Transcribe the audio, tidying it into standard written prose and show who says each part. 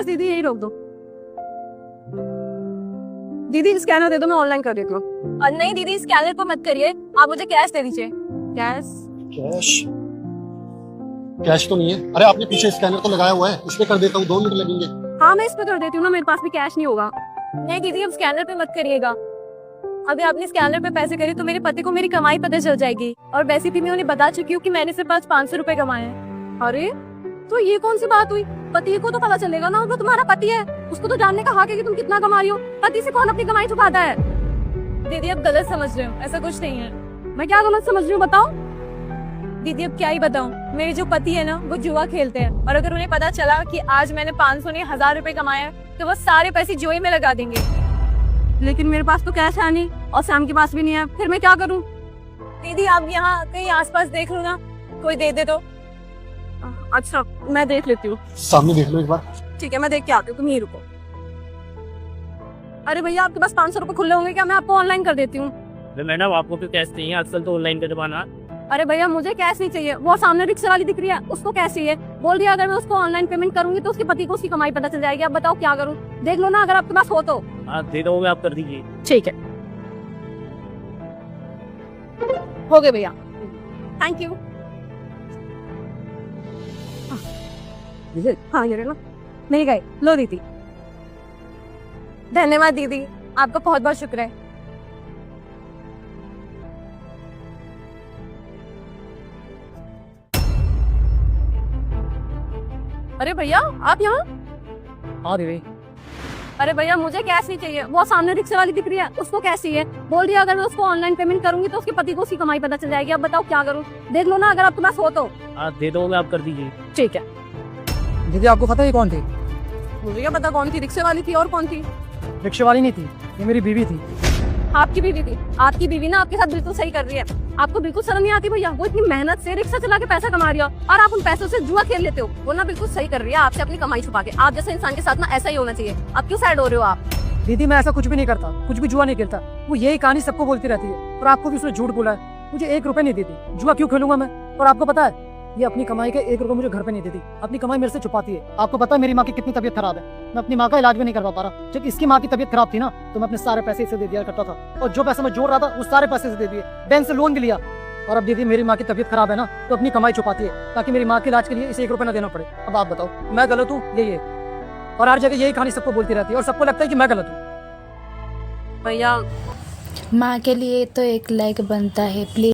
Speaker 1: बस दीदी यही रोक दो। दीदी स्कैनर दे दो, मैं ऑनलाइन कर देती हूँ। नहीं दीदी स्कैनर पर मत करिए, आप मुझे कैश दे दीजिए। कैश?
Speaker 2: कैश? कैश तो नहीं है। अरे आपने पीछे स्कैनर तो लगाया हुआ है, इस पे कर देता हूँ, 2 मिनट लगेंगे।
Speaker 1: हाँ मैं इस पे कर देती हूँ ना, मेरे पास भी कैश नहीं होगा। नहीं दीदी अब स्कैनर पे मत करिएगा, अगर आपने स्कैनर पे पैसे करे तो मेरे पति को मेरी कमाई पता चल जाएगी, और वैसे भी मैं उन्हें बता चुकी हूँ कि मैंने सिर्फ आज 500 रुपए कमाए हैं। अरे तो ये कौन सी बात हुई? पति को तो पता चलेगा ना, वो तुम्हारा पति है, उसको तो जानने का हक है कि तुम कितना कमा रही हो। पति से कौन अपनी कमाई छुपाता है? दीदी अब गलत समझ रहे हो, ऐसा कुछ नहीं है। मैं क्या गलत समझ रही हूँ बताओ? दीदी अब क्या ही बताऊं, मेरे जो पति है ना वो जुआ खेलते हैं, और अगर उन्हें पता चला कि आज मैंने 500 नहीं 1000 रुपए कमाए हैं तो वो सारे पैसे जुए में लगा देंगे। लेकिन मेरे पास तो कैश है नहीं, और सैम के पास भी नहीं है, फिर मैं क्या करूं? दीदी आप यहाँ कहीं आसपास देख लो ना, कोई दे दे तो। अच्छा मैं देख लेती हूँ।
Speaker 2: सामने देख लो एक बार।
Speaker 1: ठीक है मैं देख के आती हूँ, तुम यहीं रुको। अरे भैया आपके पास 500 रुपए खुले होंगे क्या? मैं आपको ऑनलाइन कर देती हूँ।
Speaker 3: मैडम आपको तो कैश चाहिए, आजकल तो ऑनलाइन का जमाना।
Speaker 1: अरे भैया मुझे कैश नहीं चाहिए, वो सामने रिक्शा वाली दिख रही है उसको कैश चाहिए। बोल रही है अगर मैं उसको ऑनलाइन पेमेंट करूंगी तो उसके पति को उसकी कमाई पता चल जाएगी। अब बताओ क्या करूं? देख लो ना अगर आपके पास हो तो।
Speaker 3: हाँ दे दोगे, आप कर दीजिए।
Speaker 1: ठीक है हो गए भैया, थैंक यू। हाँ ये ना मिल गए, लो दीदी। धन्यवाद दीदी, आपका बहुत बहुत शुक्र है। अरे भैया आप यहाँ?
Speaker 3: हाँ दीदी।
Speaker 1: अरे भैया मुझे कैश नहीं चाहिए, वो सामने रिक्शा वाली दिख रही है उसको कैश चाहिए। बोल रही है अगर मैं उसको ऑनलाइन पेमेंट करूंगी तो उसके पति को उसकी कमाई पता चल जाएगी। अब बताओ क्या करूं? देख लो ना अगर आपके पास हो तो।
Speaker 3: हाँ दे दोगे, आप कर दीजिए।
Speaker 1: ठीक है।
Speaker 4: दीदी आपको पता है ये कौन थी?
Speaker 1: मुझे क्या पता कौन थी, रिक्शे वाली थी और कौन थी?
Speaker 4: रिक्शा वाली नहीं थी, ये मेरी बीवी थी।
Speaker 1: आपकी बीवी थी? आपकी बीवी ना आपके साथ बिल्कुल सही कर रही है, आपको बिल्कुल शर्म नहीं आती भैया? वो इतनी मेहनत से रिक्शा चला के पैसा कमा रही हो और आप उन पैसों से जुआ खेल लेते हो। वो ना बिल्कुल सही कर रही है आपसे अपनी कमाई छुपा के। आप जैसे इंसान के साथ ना ऐसा ही होना चाहिए। आप क्यों साइड हो रहे हो आप?
Speaker 4: दीदी मैं ऐसा कुछ भी नहीं करता, कुछ भी जुआ नहीं खेलता। वो यही कहानी सबको बोलती रहती है, और आपको भी उसने झूठ बोला है। मुझे 1 रुपए नहीं देती, जुआ क्यों खेलूंगा मैं? और आपको पता है ये अपनी कमाई के 1 रुपए मुझे घर पे नहीं देती, अपनी कमाई मेरे से छुपाती है। आपको पता है मेरी माँ की कितनी तबीयत खराब है, मैं अपनी माँ का इलाज भी नहीं करवा पा रहा। जब इसकी माँ की तबीयत खराब थी ना तो मैं अपने सारे पैसे इसे दे दिया करता था, और जो पैसे मैं जोड़ रहा था उस सारे पैसे से दे दिए, बैंक से लोन भी लिया। और अब दीदी मेरी माँ की तबीयत खराब है ना तो अपनी कमाई छुपाती है ताकि मेरी माँ के इलाज के लिए इसे 1 रुपए ना देना पड़े। अब आप बताओ मैं गलत हूँ? यही है, और हर जगह यही कहानी सबको बोलती रहती है और सबको लगता है कि मैं गलत हूँ।
Speaker 1: भैया
Speaker 5: माँ के लिए तो एक लाइक बनता है प्लीज।